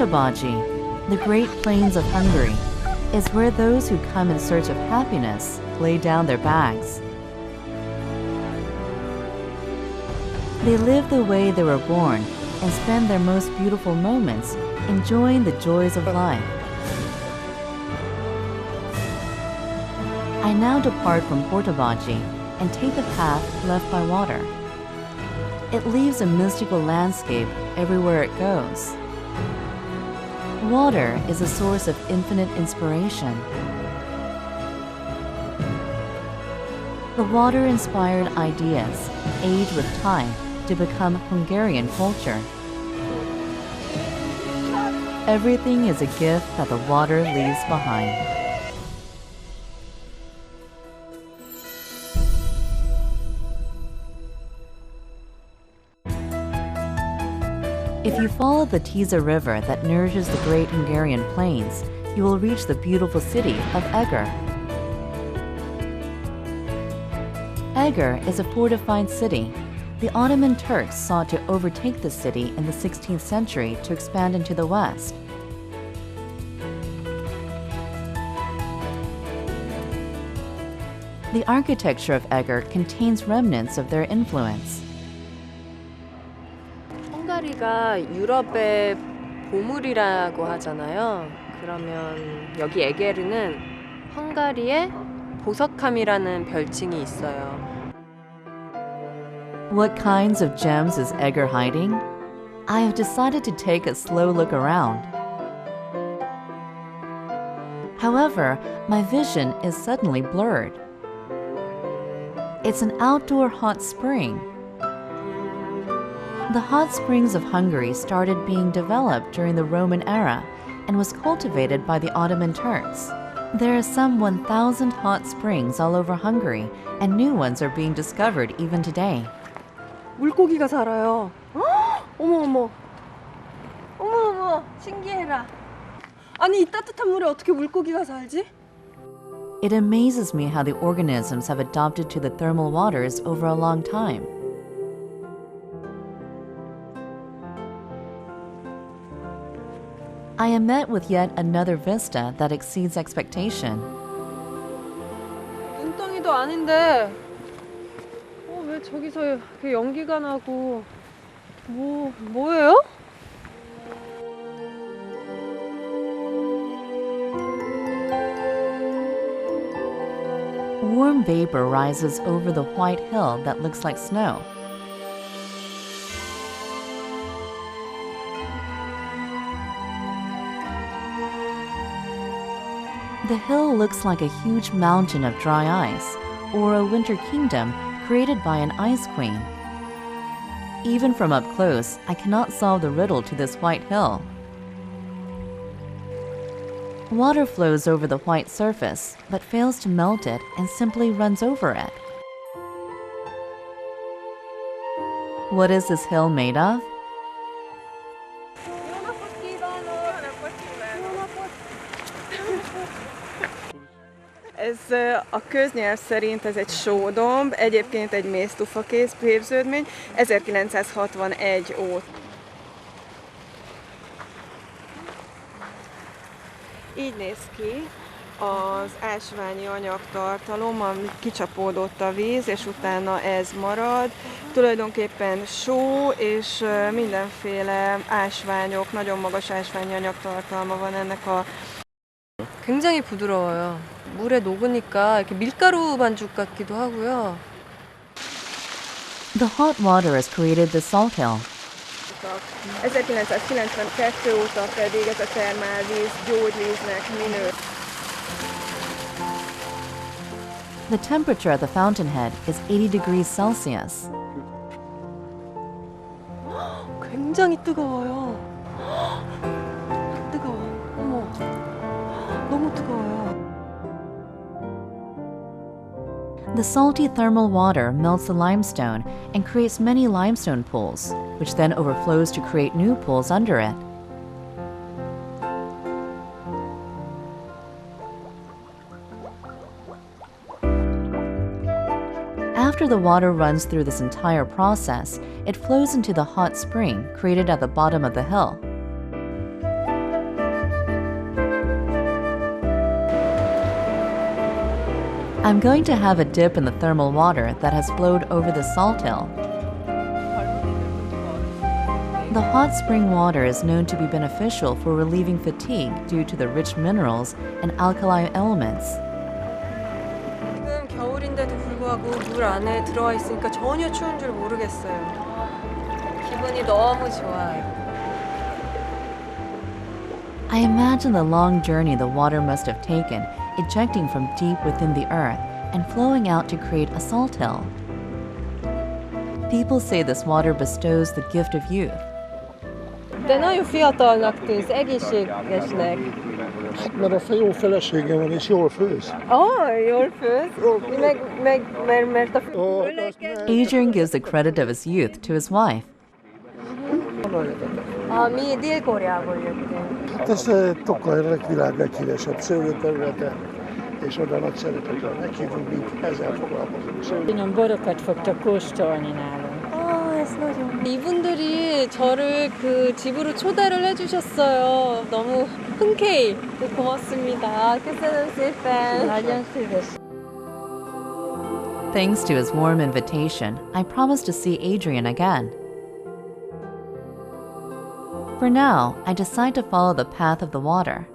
the Great Plains of Hungary, is where those who come in search of happiness lay down their bags. They live the way they were born and spend their most beautiful moments enjoying the joys of life. I now depart from Tokai and take the path left by water. It leaves a mystical landscape everywhere it goes. Water is a source of infinite inspiration. The water-inspired ideas age with time to become Hungarian culture. Everything is a gift that the water leaves behind. If you follow the Tisza River that nourishes the great Hungarian plains, you will reach the beautiful city of Edgar. Edgar is a fortified city. The Ottoman Turks sought to overtake the city in the 16th century to expand into the west. The architecture of Edgar contains remnants of their influence. 헝가리가 유럽의 보물이라고 하잖아요. 그러면 여기 에게르는 헝가리의 보석함이라는 별칭이 있어요. What kinds of gems is Edgar hiding? I have decided to take a slow look around. However, my vision is suddenly blurred. It's an outdoor hot spring. The hot springs of Hungary started being developed during the Roman era and was cultivated by the Ottoman Turks. There are some 1,000 hot springs all over Hungary, and new ones are being discovered even today. 물고기가 살아요. 어머 어머. 어머 어머. 신기해라. 아니 이 따뜻한 물에 어떻게 물고기가 살지? It amazes me how the organisms have adopted to the thermal waters over a long time. I am met with yet another vista that exceeds expectation. 눈덩이도 아닌데 왜 저기서 이렇게 연기가 나고 뭐예요? Warm vapor rises over the white hill that looks like snow. The hill looks like a huge mountain of dry ice, or a winter kingdom created by an ice queen. Even from up close, I cannot solve the riddle to this white hill. Water flows over the white surface, but fails to melt it and simply runs over it. What is this hill made of? Ez a köznyelv szerint ez egy sódomb, egyébként egy mésztufakész képződmény, 1961 óta. Így néz ki az ásványi anyagtartalom, ami kicsapódott a víz, és utána ez marad. Tulajdonképpen só és mindenféle ásványok, nagyon magas ásványi anyagtartalma van ennek a. 굉장히 부드러워요. 물에 녹으니까 이렇게 밀가루 반죽 같기도 하고요. The hot water has created the salt hill. 1992 óta pedig ez a termálvíz gyógyvíznek minősül. The temperature at the fountainhead is 80 degrees Celsius. 굉장히 뜨거워요. 뜨거워. 어머. 너무 뜨거워요. The salty thermal water melts the limestone and creates many limestone pools, which then overflows to create new pools under it. After the water runs through this entire process, it flows into the hot spring created at the bottom of the hill. I'm going to have a dip in the thermal water that has flowed over the salt hill. The hot spring water is known to be beneficial for relieving fatigue due to the rich minerals and alkali elements. 지금 겨울인데도 불구하고 물 안에 들어와 있으니까 전혀 추운 줄 모르겠어요. 기분이 너무 좋아요. I imagine the long journey the water must have taken, ejecting from deep within the earth and flowing out to create a salt hill. People say this water bestows the gift of youth. De nagyon fiatalnak tűnsz, egészségesnek. Mert a jó feleségem van, és jól főz. Jól főz. Mert a Adrian gives the credit of his youth to his wife. mi Dél-Koreából jöttünk. Hát ez Tokai világ leghíresebb szőlőterülete, és oda nagy szeretettel meghívunk, mint ezzel foglalkozunk. Finom borokat fogtok kóstolni nálunk. ez nagyon... 이분들이 저를 그 집으로 초대를 해주셨어요. 너무 흔쾌히 고맙습니다. köszönöm szépen. Nagyon szíves. Thanks to his warm invitation, I promised to see Adrian again. For now, I decide to follow the path of the water.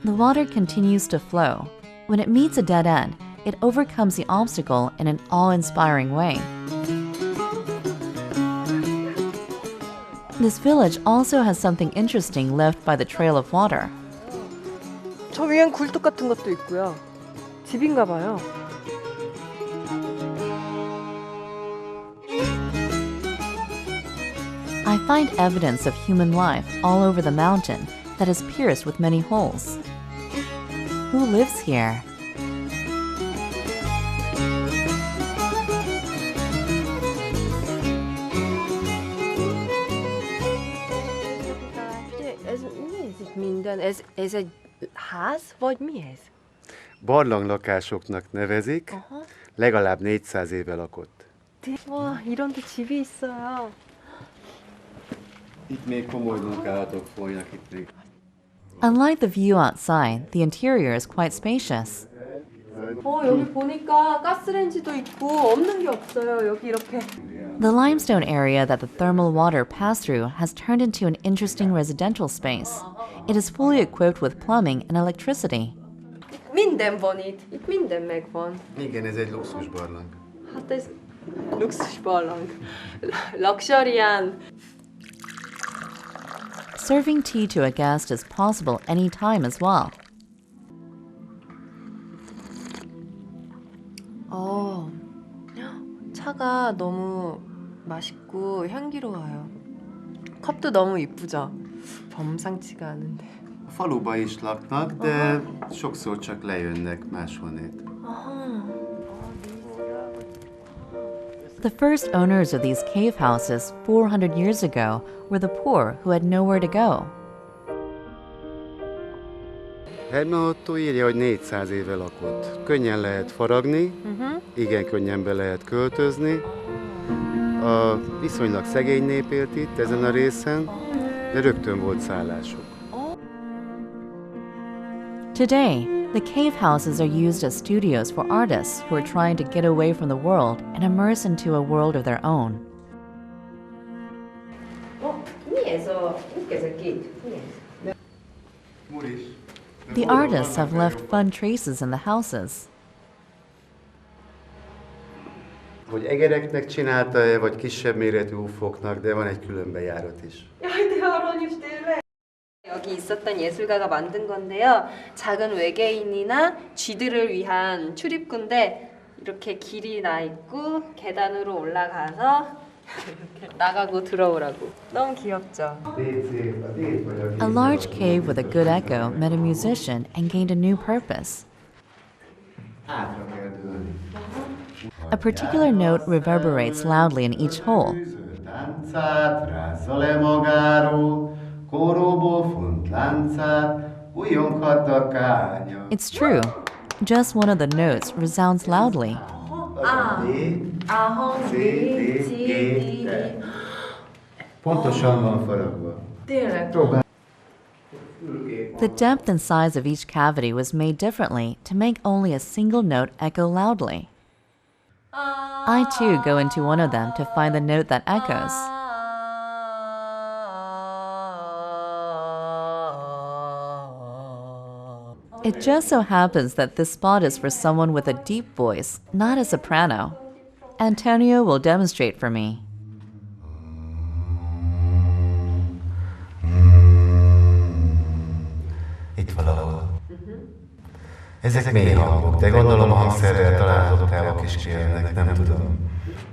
The water continues to flow. When it meets a dead end, it overcomes the obstacle in an awe-inspiring way. This village also has something interesting left by the trail of water. 저 위엔 굴뚝 같은 것도 있고요. 집인가 봐요. I find evidence of human life all over the mountain that is pierced with many holes. Who lives here? Ez mi ez itt minden? Ez egy ház, vagy mi ez? Barlanglakásoknak nevezik, legalább 400 éve lakott. 와, 이런 데 집이 있어요. Itt még komoly munkálatok folynak itt még. Unlike the view outside, the interior is quite spacious. 여기 보니까 가스레인지도 있고 없는 게 없어요. 여기 이렇게. The limestone area that the thermal water passed through has turned into an interesting residential space. It is fully equipped with plumbing and electricity. Minden van itt. Itt minden megvan. Igen, ez egy luxus barlang. Hát ez luxus barlang. Luxurian. Serving tea to a guest is possible anytime as well. 차가 너무 맛있고 향기로워요. 컵도 너무 이쁘죠? 범상치가 않은데. A faluba is laknak, de sokszor csak lejönnek máshonnét. The first owners of these cave houses 400 years ago were the poor who had nowhere to go. Hermanotto írja, hogy 400 éve lakott. Könnyen lehet faragni, igen könnyen be lehet költözni. Viszonylag szegény nép élt itt ezen a részen, de rögtön volt szállásuk. Today, the cave houses are used as studios for artists who are trying to get away from the world and immerse into a world of their own. The artists have left fun traces in the houses. Hogy egereknek csinálta-e, vagy kisebb méretű ufóknak, de van egy különbejárat is. 여기 있었던 예술가가 만든 건데요. 작은 외계인이나 쥐들을 위한 출입구인데 이렇게 길이 나 있고 계단으로 올라가서 이렇게 나가고 들어오라고. 너무 귀엽죠? A large cave with a good echo met a musician and gained a new purpose. A particular note reverberates loudly in each hole. It's true. Just one of the notes resounds loudly. Pontosan van faragva. Tényleg. The depth and size of each cavity was made differently to make only a single note echo loudly. I too go into one of them to find the note that echoes. It just so happens that this spot is for someone with a deep voice, not a soprano. Antonio will demonstrate for me. Itt valahol. Ezek mély hangok, de gondolom a hangszerrel talán oktávok is kérnek, nem tudom.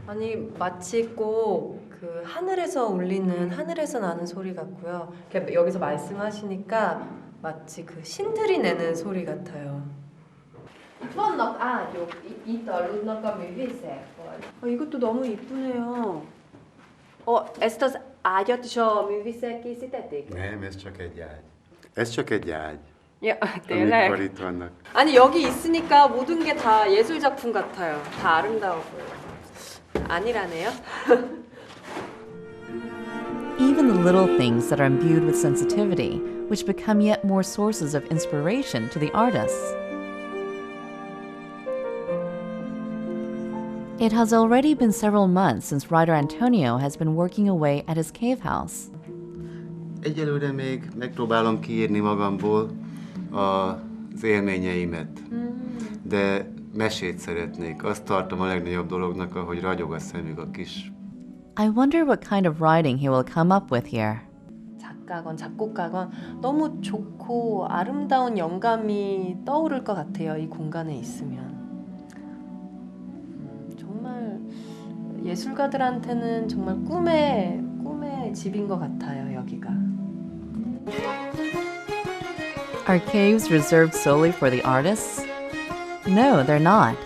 아니 마치 꼭 그 하늘에서 울리는 하늘에서 나는 소리 같고요. 이렇게 여기서 말씀하시니까 마치 그 신들이 내는 소리 같아요. Vannak ágyok, itt aludnak a művészek, vagy? 이것도 너무 이쁘네요. ezt az ágyat is a művészek készítették? Nem, ez csak egy ágy. Ez csak egy ágy. Ja, Amikor itt vannak. 아니 여기 있으니까 모든 게 다 예술 작품 같아요. 다 아름다워 보여요. 아니라네요. Even the little things that are imbued with sensitivity, which become yet more sources of inspiration to the artists. It has already been several months since writer Antonio has been working away at his cave house. Egyelőre még megpróbálom kiírni magamból az élményeimet, de mesét szeretnék. Azt tartom a legnagyobb dolognak, ahogy ragyog a szemük a kis. I wonder what kind of writing he will come up with here. 작가건 작곡가건 너무 좋고 아름다운 영감이 떠오를 것 같아요. 이 공간에 있으면. 정말 예술가들한테는 정말 꿈의 집인 것 같아요. 여기가. Are caves reserved solely for the artists? No, they're not.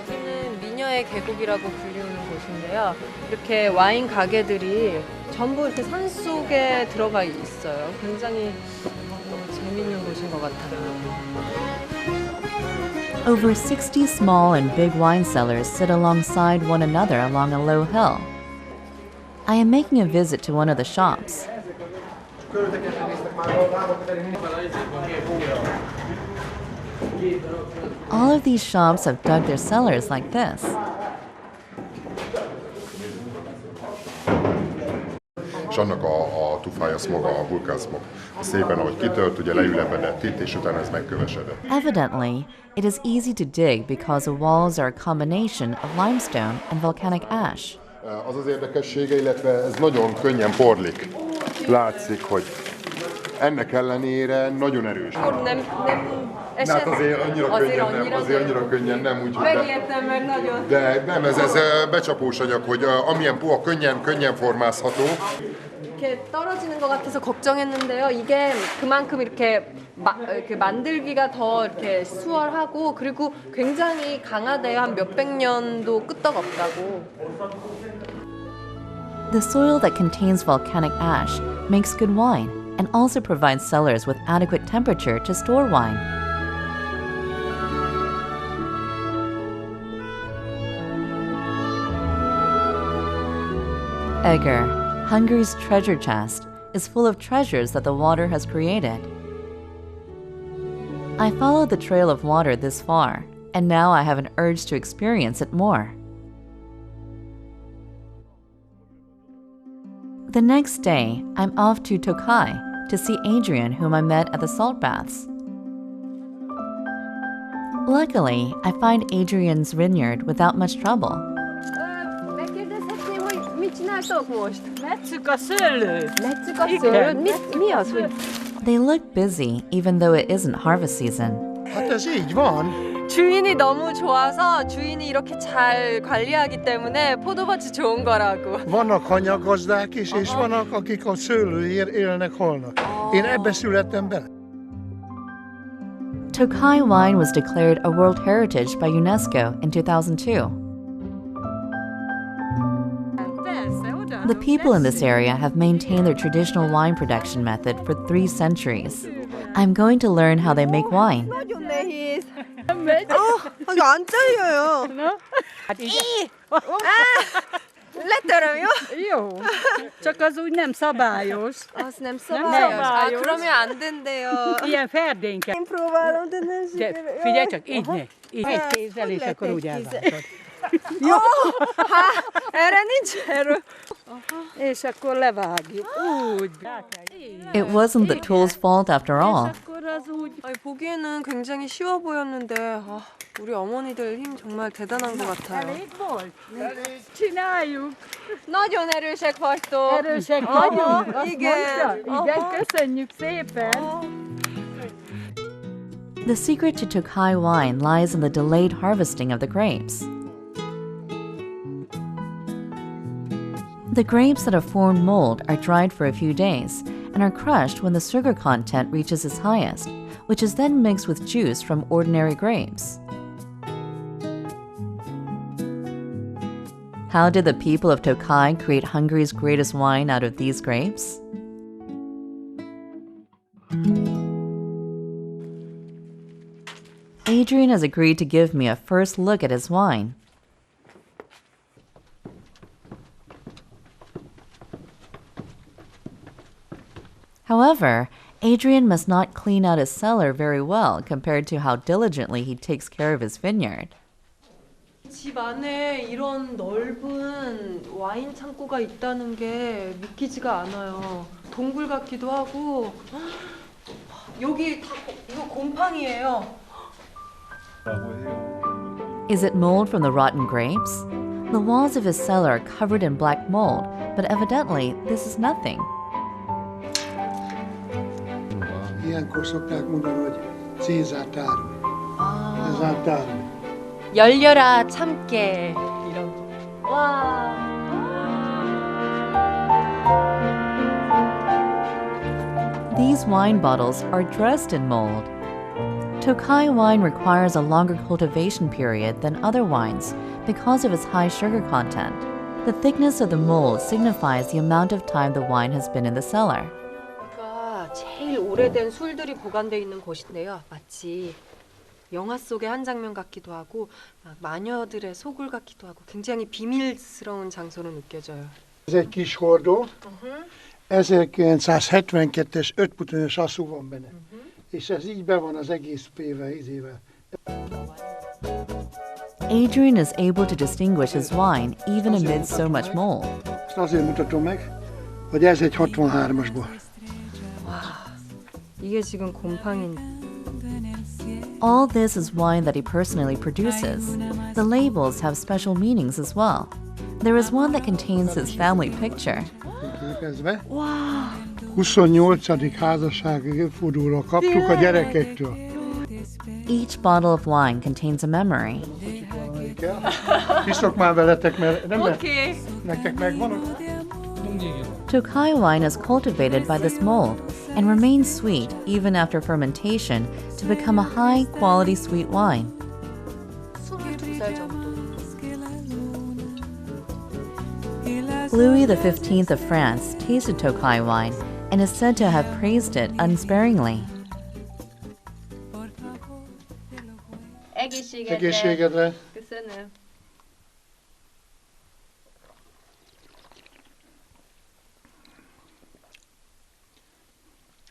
여기는 미녀의 계곡이라고 불리우는 곳인데요. 이렇게 와인 가게들이 전부 이렇게 산 속에 들어가 있어요. 굉장히 재밌는 곳인 것 같아요. Over 60 small and big wine cellars sit alongside one another along a low hill. I am making a visit to one of the shops. All of these shops have dug their cellars like this. És annak a tufája, az maga a vulkánszmog. Szépen, ahogy kitört, ugye leülepedett itt, és utána ez megkövesedett. Evidently, it is easy to dig because the walls are a combination of limestone and volcanic ash. Az az érdekessége, illetve ez nagyon könnyen porlik. Látszik, hogy ennek ellenére nagyon erős. De hát azért annyira könnyen nem úgy. Megértem, meg nagyon. De nem, ez becsapós anyag, hogy amilyen puha könnyen formázható. 이렇게 떨어지는 것 같아서 걱정했는데요. 이게 그만큼 이렇게 만들기가 더 이렇게 수월하고 그리고 굉장히 강하대요. 한 몇백 년도 끄떡없다고. The soil that contains volcanic ash makes good wine and also provides cellars with adequate temperature to store wine. Edgar, Hungary's treasure chest, is full of treasures that the water has created. I followed the trail of water this far, and now I have an urge to experience it more. The next day, I'm off to Tokai to see Adrian, whom I met at the salt baths. Luckily, I find Adrian's vineyard without much trouble. Megkérdezhetném, hogy mit csináltok most? Vettük a szőlőt. Lettük a szőlőt? Mi az, hogy... They look busy, even though it isn't harvest season. Hát ez így van. 주인이 너무 좋아서 주인이 이렇게 잘 관리하기 때문에 포도밭이 좋은 거라고. Vannak hanyaggazdák is, és vannak, akik a szőlőért élnek, holnak. Én ebbe születtem bele. Tokai Wine was declared a World Heritage by UNESCO in 2002. The people in this area have maintained their traditional wine production method for 3 centuries. I'm going to learn how they make wine. Nagyon nehéz. 이거 안 잘려요. letöröm, jó? Jó, csak az úgy nem szabályos. Az nem szabályos. szabályos. 그러면 안 된대요. Ilyen ferdénket. Én próbálom, de nem sikerül. Figyelj csak, így ne. Így egy kézzel, és akkor úgy elvágod. Jó, erre nincs erő. És akkor levágjuk. Úgy. It wasn't the tool's fault after all. És akkor az úgy. 아니, 보기에는 굉장히 쉬워 보였는데 우리 어머니들 힘 정말 대단한 것 같아요. Elég volt? Csináljuk. Nagyon erősek vagytok. Erősek vagyunk. Azt igen. mondja? Igen, köszönjük szépen. The secret to Tokai wine lies in the delayed harvesting of the grapes. The grapes that have formed mold are dried for a few days and are crushed when the sugar content reaches its highest, which is then mixed with juice from ordinary grapes. How did the people of Tokai create Hungary's greatest wine out of these grapes? Adrian has agreed to give me a first look at his wine. However, Adrian must not clean out his cellar very well compared to how diligently he takes care of his vineyard. 집 안에 이런 넓은 와인 창고가 있다는 게 믿기지가 않아요. 동굴 같기도 하고 여기 다 이거 곰팡이에요. Is it mold from the rotten grapes? The walls of his cellar are covered in black mold, but evidently this is nothing. Ilyenkor szokták mondani, hogy Cézár tárul. Ez a tárul. 열려라 참깨 이런 거. 와. These wine bottles are dressed in mold. Tokai wine requires a longer cultivation period than other wines because of its high sugar content. The thickness of the mold signifies the amount of time the wine has been in the cellar. 여기가 제일 오래된 술들이 보관되어 있는 곳인데요. 마치 영화 속의 한 장면 같기도 하고 막 마녀들의 소굴 같기도 하고 굉장히 비밀스러운 장소로 느껴져요. Ez egy kis hordó, 1972-es 5 putonos asszú van benne. És ez így be van az egész ízével. Adrian is able to distinguish his wine even amid so much mold. Ezt azért mutatom meg, hogy ez egy 63-asból. 이게 지금 곰팡이. All this is wine that he personally produces. The labels have special meanings as well. There is one that contains his family picture. Képezve. 28. házassági évfordulóra kaptuk a gyerekektől. Each bottle of wine contains a memory. Iszok már veletek, mert nem nektek megvan. Tokai wine is cultivated by this mold and remains sweet even after fermentation to become a high-quality sweet wine. 22살 정도. Louis XV of France tasted Tokai wine and is said to have praised it unsparingly. Egészségedre. Köszönöm.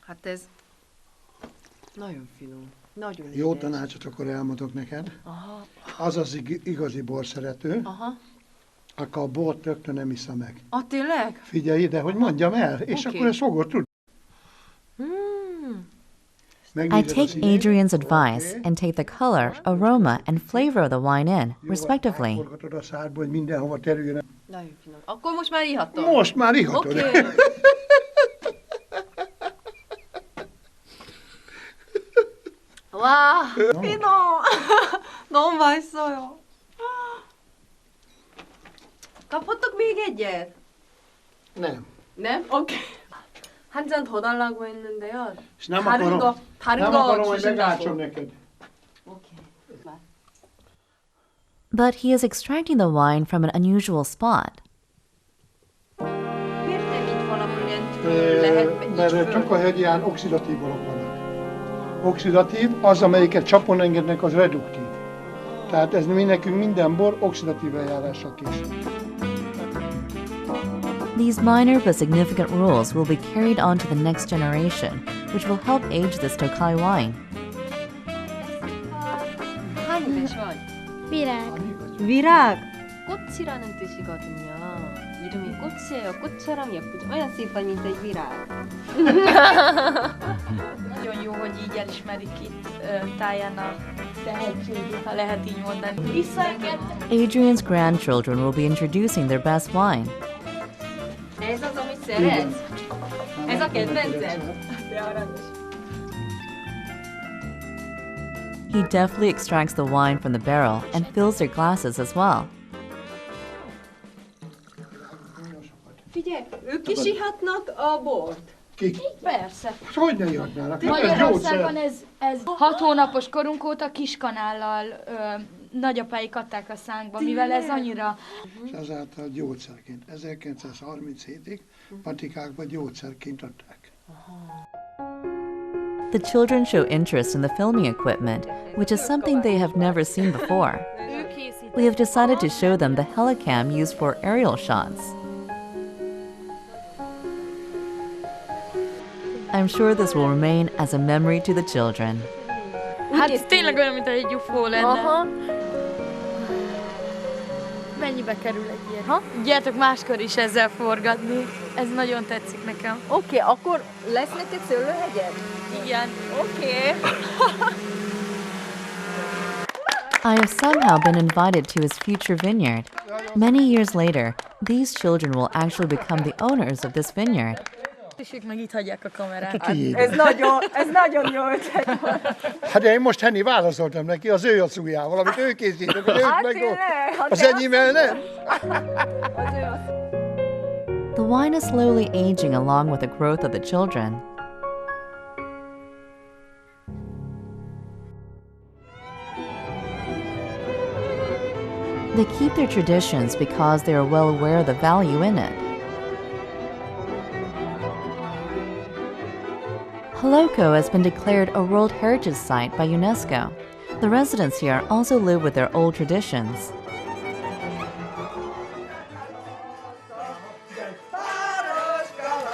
Hát ez nagyon finom, nagyon Jó ízes. tanácsot akkor elmondok neked. Aha. Az az igazi borszerető, Aha. akkor a bort rögtön nem issza meg. Tényleg? Figyelj ide, hogy mondjam el, és Oké. akkor ezt fogod tudni. I take Adrian's advice and take the color, aroma, and flavor of the wine in, respectively. Forgatod a szádba, hogy mindenhova terüljön. Nagyon finom. Akkor most már ihatom. Most már ihatod. Oké. 와, 피노. 너무 맛있어요. 까포떡 még egyet? Nem. Nem? Oké. 한 잔 더 달라고 했는데요. És nem 다른 akarom, 거, 다른 nem 거 akarom, hogy megálltsom 주신다고. neked. 오케이. But he is extracting the wine from an unusual spot. Miért nem itt valahol lentről lehet Mert csak a hegyján oxidatív alak vannak. Oxidatív, az, amelyiket csapon engednek, az reduktív. Tehát ez mi nekünk minden bor oxidatív eljárással készül. These minor but significant rules will be carried on to the next generation, which will help age this Tokai wine. hány éves vagy? Virág. virág? 꽃이라는 뜻이거든요. 이름이 꽃이에요. 꽃처럼 예쁘죠? olyan szép vagy, mint egy virág. Nagyon jó, hogy így elismerik itt táján a tehetségét, ha lehet így mondani. Adrian's grandchildren will be introducing their best wine. Ez az, amit szeretsz? Ez a kedvenced? De aranyos. He deftly extracts the wine from the barrel and fills their glasses as well. Figyelj, ők is ihatnak a bort? Kik? Persze. Hogy ne jöhetnának? Magyarországon ez 6 hónapos korunk óta kiskanállal nagyapáik adták a szánkba, mivel ez annyira... És ezáltal gyógyszerként. 1937-ig patikákban gyógyszerként adták. The children show interest in the filming equipment, which is something they have never seen before. We have decided to show them the helicam used for aerial shots. I'm sure this will remain as a memory to the children. Hát tényleg olyan, mint egy UFO lenne. Aha. Mennyibe kerül egy ilyen? Ha? Gyertek máskor is ezzel forgatni. Ez nagyon tetszik nekem. Oké, akkor lesz nektek szőlőhegyed? Igen. Oké. I have somehow been invited to his future vineyard. Many years later, these children will actually become the owners of this vineyard. És ők meg itt hagyják a kamerát. Ez nagyon jó ötlet volt. Hát én most Henny válaszoltam neki az ő asszújával, amit ő készített, hogy ők meg az enyémmel nem. The wine is slowly aging along with the growth of the children. They keep their traditions because they are well aware of the value in it. Holoko has been declared a World Heritage Site by UNESCO. The residents here also live with their old traditions.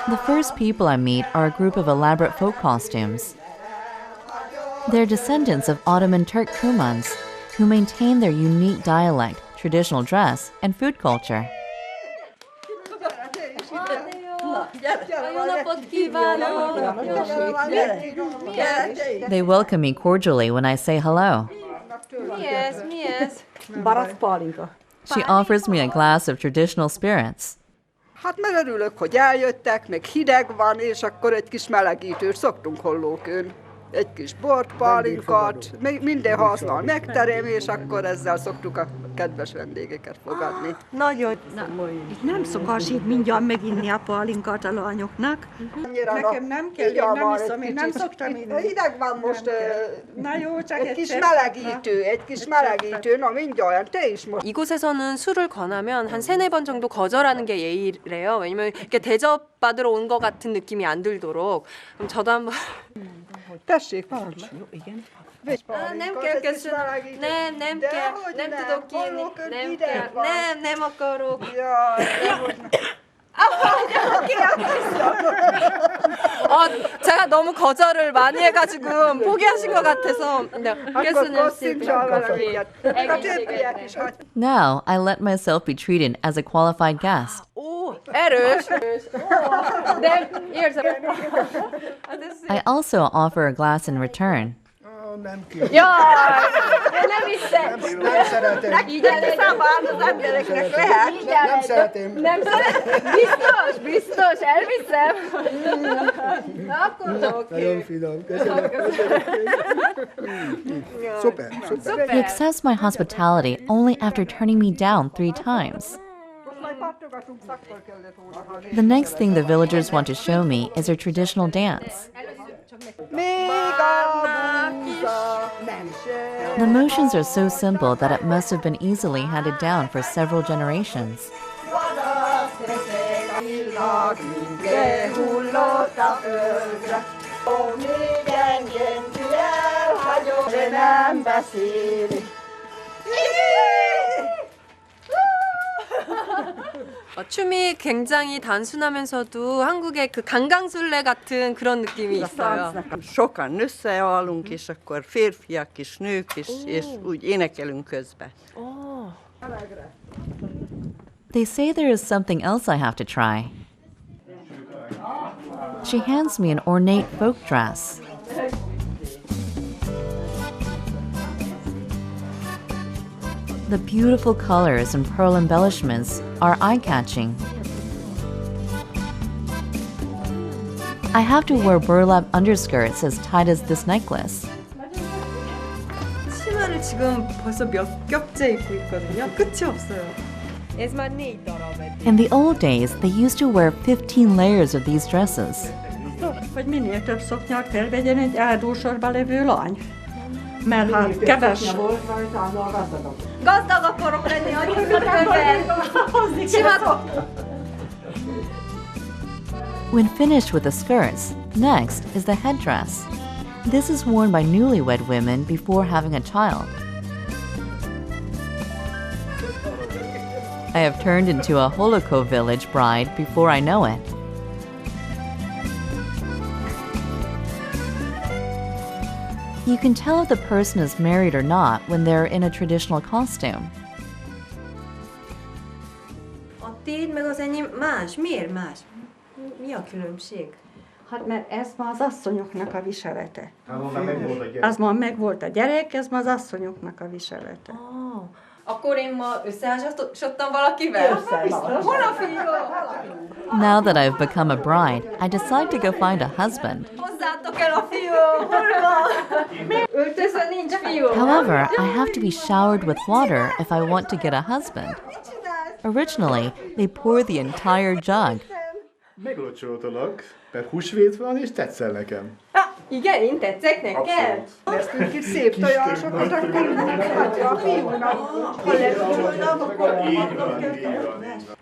The first people I meet are a group of elaborate folk costumes. They're descendants of Ottoman Turk Kumans, who maintain their unique dialect, traditional dress, and food culture. They welcome me cordially when I say hello. Mi ez? Barack pálinka. She offers me a glass of traditional spirits. Hát mert örülök, hogy eljöttek, meg hideg van, és akkor egy kis melegítőt szoktunk Hollókön. Egy kis bort, pálinkát, minden használ megterem, és akkor ezzel szoktuk a kedves vendégeket fogadni. Nagyon. Itt nem szokás így mindjárt meginni a pálinkát a lányoknak. Nekem nem kell, én nem iszom, én nem szoktam inni. Hideg van most, Na jó, csak egy kis melegítő, na mindjárt, te is most. 이곳에서는 술을 권하면 한 3-4번 정도 거절하는 게 예의래요. 왜냐면 이렇게 대접받으러 온 것 같은 느낌이 안 들도록. 그럼 저도 한번 Tessék, parancsolj. Igen. nem kell köszönöm. Nem kell. Nem tudok kérni. Nem kell. Nem akarok. 제가 너무 거절을 많이 해가지고 포기하신 것 같아서. Now I let myself be treated as a qualified guest. erős. I also offer a glass in return. Nem kérem. Jaj, nem hiszem. Nem szeretem. Így elviszem az embereknek lehet. Nem szeretem. Nem szeretem. Biztos, elviszem. Akkor oké. Nagyon finom. Köszönöm. Szuper. He accepts my hospitality only after turning me down 3 times. The next thing the villagers want to show me is their traditional dance. The motions are so simple that it must have been easily handed down for several generations. 춤이 굉장히 단순하면서도 한국의 그 강강술래 같은 그런 느낌이 있어요. Sokan összeállunk, és akkor férfiak is, nők is, és úgy énekelünk közben. They say there is something else I have to try. She hands me an ornate folk dress. The beautiful colors and pearl embellishments are eye-catching. I have to wear burlap underskirts as tight as this necklace. 치마를 지금 벌써 몇 겹째 입고 있거든요. 끝이 없어요. In the old days, they used to wear 15 layers of these dresses. Hogy minél több szoknyát felvegyen egy áldósorba levő lány. Mert ha keves... Gazdag akarok lenni, When finished with the skirts, next is the headdress. This is worn by newlywed women before having a child. I have turned into a Holoko village bride before I know it. You can tell if the person is married or not when they're in a traditional costume. A tiéd meg az enyém más. Miért más? Mi a különbség? Hát mert ez ma az asszonyoknak a viselete. Az ma megvolt a gyerek, ez ma az asszonyoknak a viselete. Akkor én ma összeházasodtam valakivel? Hol a fiú? Now that I've become a bride, I decide to go find a husband. Hozzátok el a fiú! Hol van? Öltözön nincs fiú. However, I have to be showered with water if I want to get a husband. Originally, they pour the entire jug. Meglocsoltalak, mert húsvét van, és tetszel nekem. Igen, én tetszek neked? Vesztünk itt szép tojásokat, akkor a fiúnak.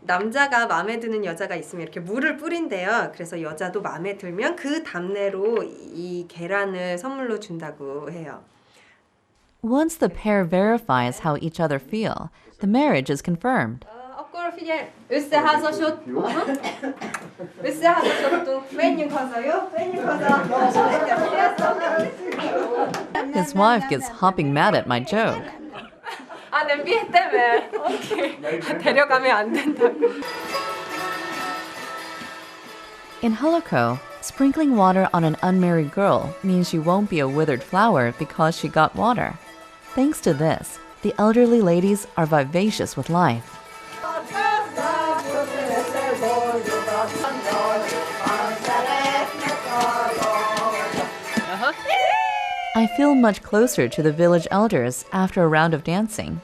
남자가 마음에 드는 여자가 있으면 이렇게 물을 뿌린대요. 그래서 여자도 마음에 들면 그 답례로 이 계란을 선물로 준다고 해요. Once the pair verifies how each other feel, the marriage is confirmed. akkor figyelj, összeházasodtunk, menjünk haza, jó? Menjünk haza! His wife gets hopping mad at my joke. nem vihettem el? Oké, 데려가면 안 된다고. In Holoko, sprinkling water on an unmarried girl means she won't be a withered flower because she got water. Thanks to this, the elderly ladies are vivacious with life. I feel much closer to the village elders after a round of dancing.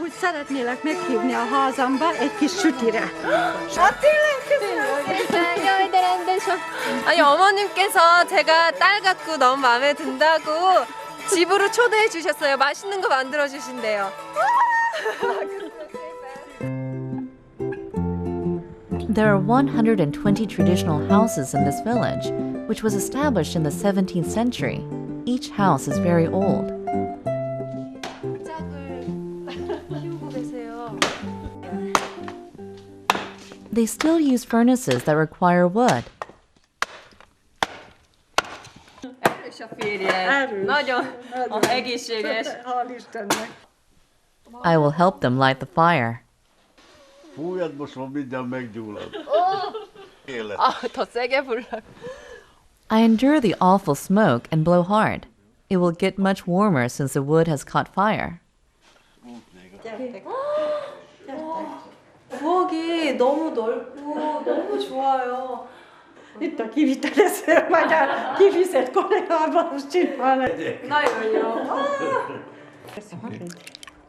Úgy szeretnélek meghívni a házamba egy kis sütire. tényleg, köszönöm szépen. Jaj, de rendes. 아니, 어머님께서 제가 딸 갖고 너무 마음에 든다고 집으로 초대해 주셨어요. 맛있는 거 만들어 주신대요. There are 120 traditional houses in this village, which was established in the 17th century. Each house is very old. They still use furnaces that require wood. Erős a férje. Nagyon egészséges. Hál' Istennek. I will help them light the fire. Fújjad, most már mindjárt meggyullad. Élet. 더 세게 불러. I endure the awful smoke and blow hard. It will get much warmer since the wood has caught fire. 부엌이 너무 넓고 너무 좋아요. Itt a kivitelező, vagy a kifizet kollégával csinálni. Nagyon jó.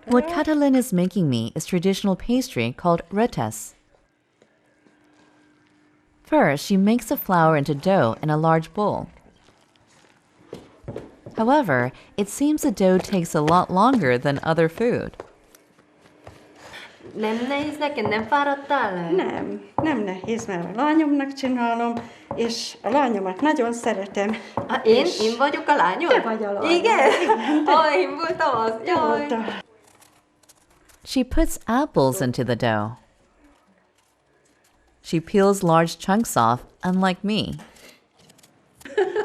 What Catalin is making me is traditional pastry called retes. First, she makes the flour into dough in a large bowl. However, it seems the dough takes a lot longer than other food. Nem nehéz neked, nem fáradtál le? Nem nehéz, mert a lányomnak csinálom, és a lányomat nagyon szeretem. Én vagyok a lányom? Te vagy a lányom. Igen? Én voltam az. Jaj. She puts apples into the dough. She peels large chunks off, unlike me.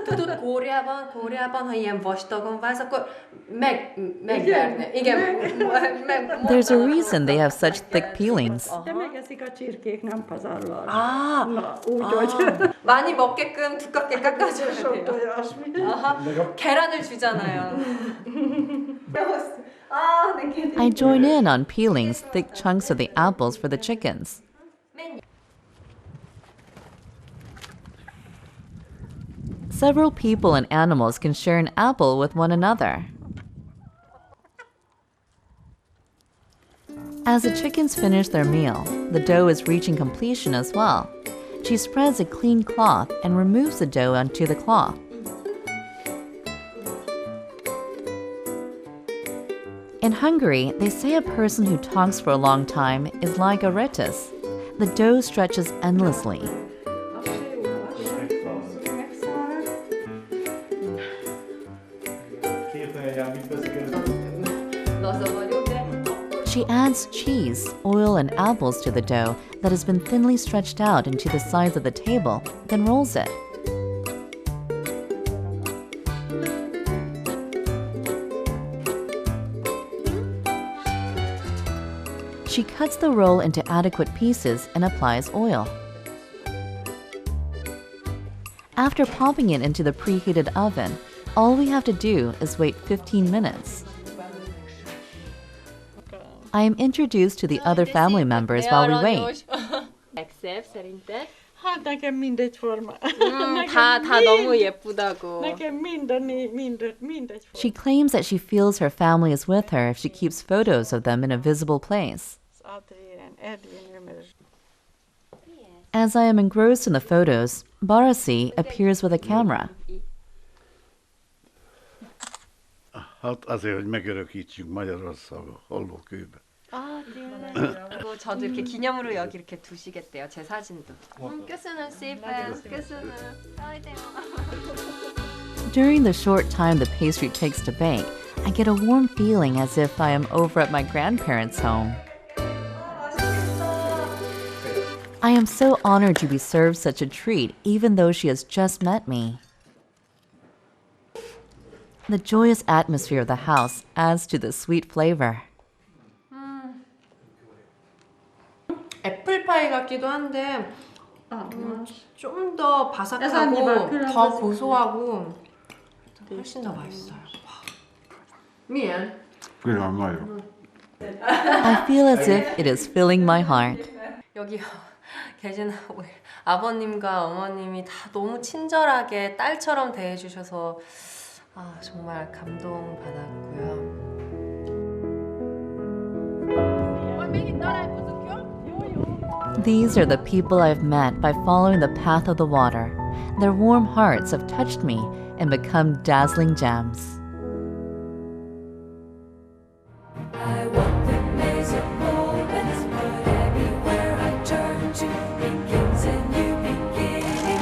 Tudod, korábban, ha ilyen vastagon válsz, akkor megverne. Igen, There's a reason they have such thick peelings. De megeszik a csirkék, nem pazarlal. Na, úgyhogy. 많이 먹게끔 두껍게 깎아줘야 Sok 돼요. tojásmi. 계란을 주잖아요. I join in on peeling thick chunks of the apples for the chickens. Several people and animals can share an apple with one another. As the chickens finish their meal, the dough is reaching completion as well. She spreads a clean cloth and removes the dough onto the cloth. In Hungary, they say a person who talks for a long time is like a rhetus. The dough stretches endlessly. She adds cheese, oil, and apples to the dough that has been thinly stretched out into the sides of the table, then rolls it. She cuts the roll into adequate pieces and applies oil. After popping it into the preheated oven, all we have to do is wait 15 minutes. I am introduced to the other family members while we wait. 엑셉 szerinted? Hát nekem mindegy forma. 다 너무 예쁘다고. Nekem mindegy forma. She claims that she feels her family is with her if she keeps photos of them in a visible place. As I am engrossed in the photos, Barasi appears with a camera. Hát azért, hogy megörökítsünk Magyarországon, hollókőbe. tényleg. 저도 이렇게 기념으로 여기 이렇게 두시겠대요, 제 사진도. köszönöm szépen. köszönöm. During the short time the pastry takes to bake, I get a warm feeling as if I am over at my grandparents' home. I am so honored to be served such a treat, even though she has just met me. The joyous atmosphere of the house adds to the sweet flavor. 애플파이 같기도 한데 좀 더 바삭하고 더 고소하고 훨씬 더 맛있어요. 미안. 그냥 나요. I feel as if it is filling my heart. 여기 계신 아버님과 어머님이 다 너무 친절하게 딸처럼 대해주셔서 정말 감동받았고요. These are the people I've met by following the path of the water. Their warm hearts have touched me and become dazzling gems. I walk the maze of moments, but everywhere I turn to begins a new beginning.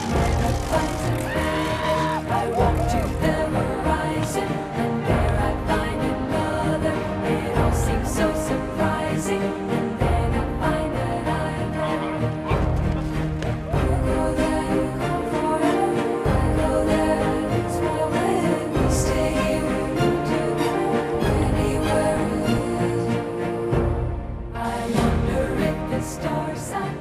Never finds an end. I walk to the horizon, and there I find another. It all seems so surprising, and then I find that I'm You go there, you go forever. I go there, I lose my way. We stay here, we go together. Anywhere it is. I wonder if the stars sign.